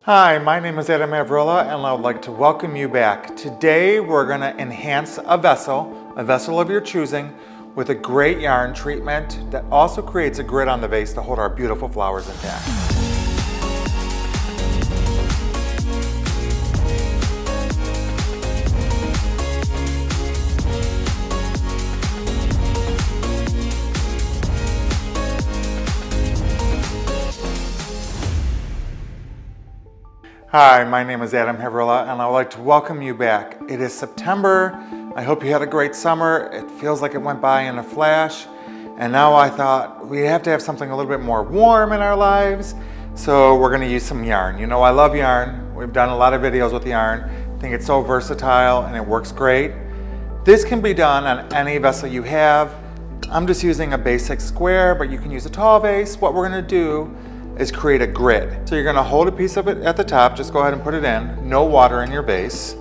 Hi, my name is Adam Avrilla and I would like to welcome you back. Today we're going to enhance a vessel of your choosing, with a great yarn treatment that also creates a grid on the vase to hold our beautiful flowers intact. Hi, my name is Adam Avrilla and I would like to welcome you back. It is September. I hope you had a great summer. It feels like it went by in a flash. And now I thought we have to have something a little bit more warm in our lives. So we're gonna use some yarn. You know I love yarn. We've done a lot of videos with yarn. I think it's so versatile and it works great. This can be done on any vessel you have. I'm just using a basic square, but you can use a tall vase. What we're gonna do is create a grid. So you're gonna hold a piece of it at the top, just go ahead and put it in, no water in your vase,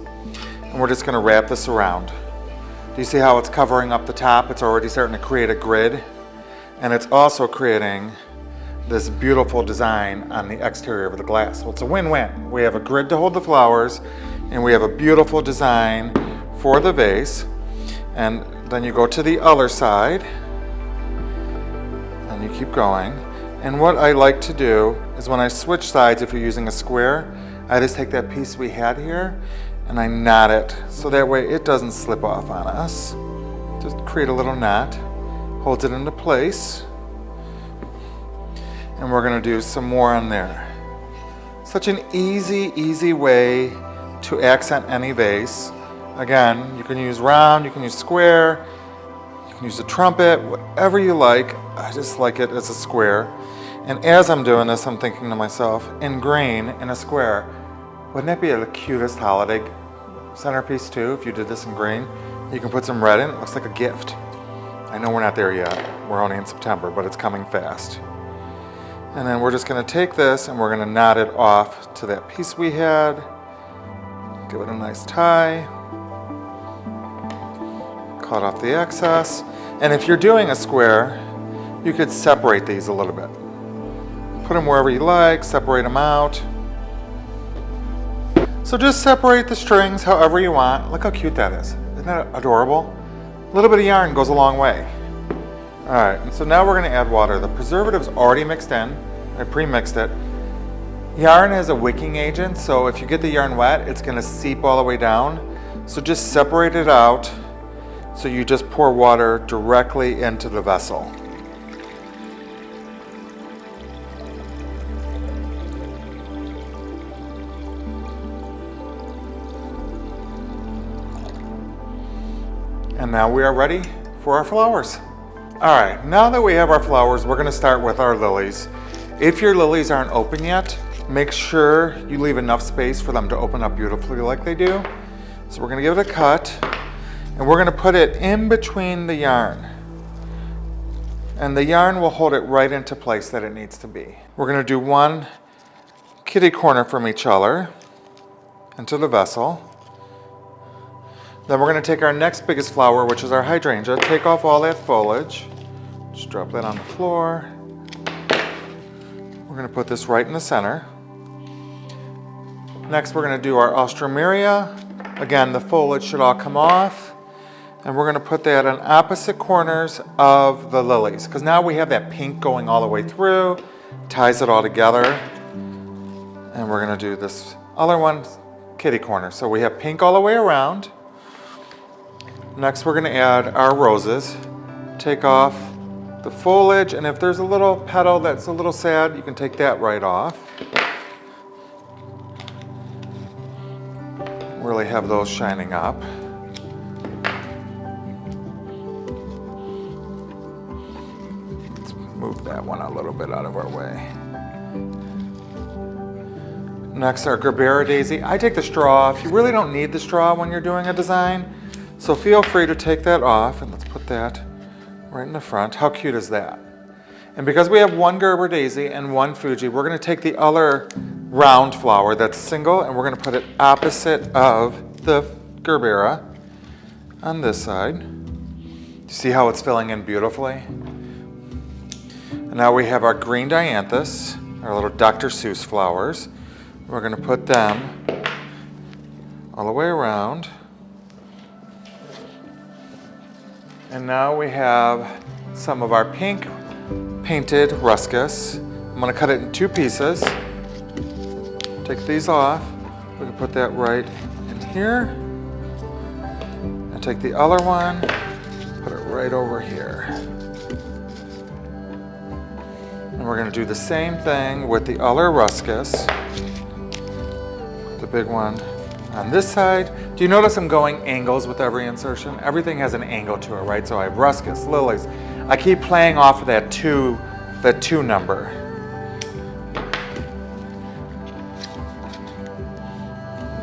and we're just gonna wrap this around. Do you see how it's covering up the top? It's already starting to create a grid, and it's also creating this beautiful design on the exterior of the glass. Well, it's a win-win. We have a grid to hold the flowers, and we have a beautiful design for the vase. And then you go to the other side, and you keep going. And what I like to do is when I switch sides, if you're using a square, I just take that piece we had here and I knot it so that way it doesn't slip off on us. Just create a little knot, holds it into place, and we're gonna do some more on there. Such an easy way to accent any vase. Again, you can use round, you can use square, you can use a trumpet, whatever you like. I just like it as a square. And as I'm doing this, I'm thinking to myself, in green, in a square, wouldn't that be the cutest holiday centerpiece too, if you did this in green? You can put some red in, it looks like a gift. I know we're not there yet, we're only in September, but it's coming fast. And then we're just gonna take this and we're gonna knot it off to that piece we had. Give it a nice tie. Cut off the excess. And if you're doing a square, you could separate these a little bit. Put them wherever you like, separate them out. So just separate the strings however you want. Look how cute that is. Isn't that adorable? A little bit of yarn goes a long way. All right, and so now we're gonna add water. The preservative's already mixed in. I pre-mixed it. Yarn is a wicking agent, so if you get the yarn wet, it's gonna seep all the way down. So just separate it out so you just pour water directly into the vessel. And now we are ready for our flowers. All right, now that we have our flowers, we're gonna start with our lilies. If your lilies aren't open yet, make sure you leave enough space for them to open up beautifully like they do. So we're gonna give it a cut, and we're gonna put it in between the yarn. And the yarn will hold it right into place that it needs to be. We're gonna do one kitty corner from each other into the vessel. Then we're going to take our next biggest flower, which is our hydrangea, take off all that foliage, just drop that on the floor. We're going to put this right in the center. Next we're going to do our Alstroemeria. Again, the foliage should all come off. And we're going to put that on opposite corners of the lilies, because now we have that pink going all the way through, ties it all together. And we're going to do this other one, kitty corner. So we have pink all the way around. Next we're going to add our roses. Take off the foliage, and if there's a little petal that's a little sad, you can take that right off. Really have those shining up. Let's move that one a little bit out of our way. Next, our Gerbera daisy. I take the straw off. You really don't need the straw when you're doing a design. So feel free to take that off, and let's put that right in the front. How cute is that? And because we have one Gerber daisy and one Fuji, we're going to take the other round flower that's single, and we're going to put it opposite of the Gerbera on this side. See how it's filling in beautifully? And now we have our green dianthus, our little Dr. Seuss flowers. We're going to put them all the way around. And now we have some of our pink painted ruscus. I'm going to cut it in 2 pieces. Take these off. We can put that right in here. And take the other one, put it right over here. And we're going to do the same thing with the other ruscus. The big one on this side. Do you notice I'm going angles with every insertion? Everything has an angle to it, right? So I have ruscus, lilies. I keep playing off of that two number.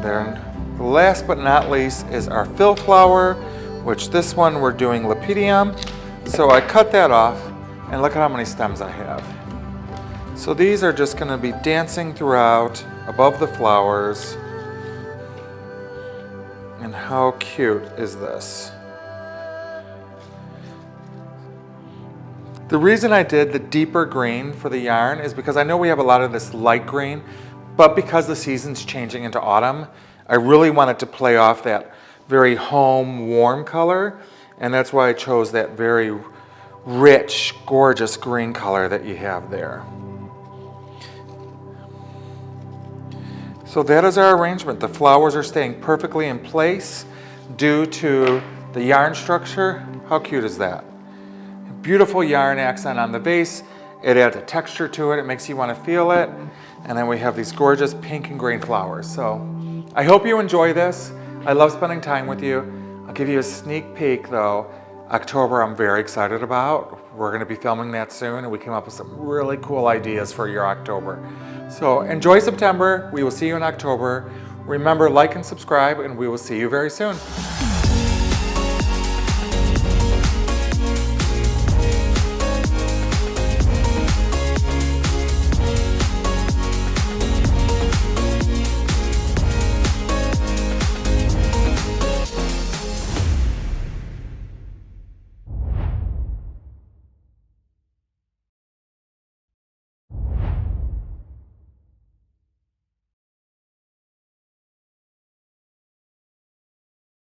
Then last but not least is our fill flower, which this one we're doing Lepidum. So I cut that off and look at how many stems I have. So these are just going to be dancing throughout above the flowers. And how cute is this? The reason I did the deeper green for the yarn is because I know we have a lot of this light green, but because the season's changing into autumn, I really wanted to play off that very home warm color, and that's why I chose that very rich, gorgeous green color that you have there. So that is our arrangement. The flowers are staying perfectly in place due to the yarn structure. How cute is that? Beautiful yarn accent on the vase. It adds a texture to it. It makes you want to feel it. And then we have these gorgeous pink and green flowers. So I hope you enjoy this. I love spending time with you. I'll give you a sneak peek though. October I'm very excited about. We're going to be filming that soon, and we came up with some really cool ideas for your October. So enjoy September. We will see you in October. Remember, like and subscribe, and we will see you very soon.